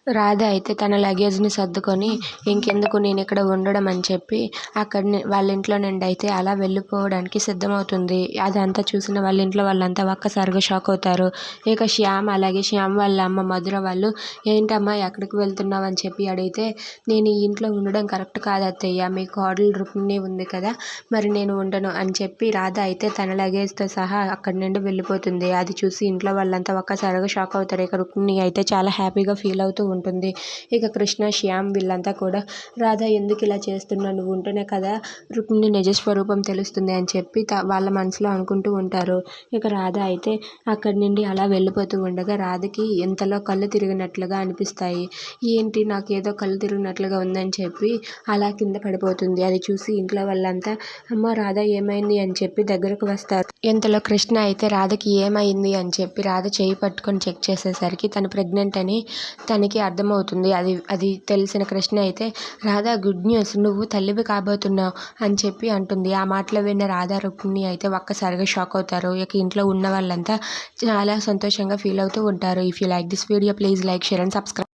రాధ అయితే తన లగేజ్ని సర్దుకొని ఇంకెందుకు నేను ఇక్కడ ఉండడం అని చెప్పి వాళ్ళ ఇంట్లో నుండి అయితే అలా వెళ్ళిపోవడానికి సిద్ధమవుతుంది. అదంతా చూసిన వాళ్ళ ఇంట్లో వాళ్ళంతా ఒక్కసారిగా షాక్ అవుతారు. ఇక శ్యామ్ అలాగే శ్యామ్ వాళ్ళ అమ్మ మధుర వాళ్ళు ఏంటమ్మా ఎక్కడికి వెళ్తున్నావు అని చెప్పి అడిగితే, నేను ఈ ఇంట్లో ఉండడం కరెక్ట్ కాదు అత్తయ్య, మీ కోడలు రుక్మిణి ఉంది కదా, మరి నేను ఉండను అని చెప్పి రాధ అయితే తన లగేజ్తో సహా అక్కడి నుండి వెళ్ళిపోతుంది. అది చూసి ఇంట్లో వాళ్ళంతా ఒక్కసారిగా షాక్ అవుతారు. ఇక రుక్మిణి అయితే చాలా హ్యాపీగా ఫీల్ అవుతూ ఉంటుంది. ఇక కృష్ణ, శ్యామ్ వీళ్ళంతా కూడా రాధ ఎందుకు ఇలా చేస్తున్నావు, నువ్వు ఉంటేనే కదా రుక్మిణి నిజస్వరూపం తెలుస్తుంది అని చెప్పి వాళ్ళ మనసులో అనుకుంటూ ఉంటారు. ఇక రాధ అయితే అక్కడి నుండి అలా వెళ్ళిపోతూ ఉండగా రాధకి ఇంతలో కళ్ళు తిరిగినట్లుగా అనిపిస్తాయి. ఏంటి నాకేదో కళ్ళు తిరిగినట్లుగా ఉందని చెప్పి అలా కింద పడిపోతుంది. అది చూసి ఇంట్లో వాళ్ళంతా అమ్మ రాధ ఏమైంది అని చెప్పి దగ్గరకు వస్తారు. ఇంతలో కృష్ణ అయితే రాధకి ఏమైంది అని చెప్పి రాధ చేయి పట్టుకొని చెక్ చేసేసరికి తను ప్రెగ్నెంట్ అని తనకి అర్థమవుతుంది. అది తెలిసిన కృష్ణ అయితే రాధా గుడ్ న్యూస్, నువ్వు తల్లివి కాబోతున్నావు అని చెప్పి అంటుంది. ఆ మాటలు విన్న రాధా రుక్మిణి అయితే ఒక్కసారిగా షాక్ అవుతారు. ఇక ఇంట్లో ఉన్న వాళ్ళంతా చాలా సంతోషంగా ఫీల్ అవుతూ ఉంటారు. If you like this video please like, share and subscribe.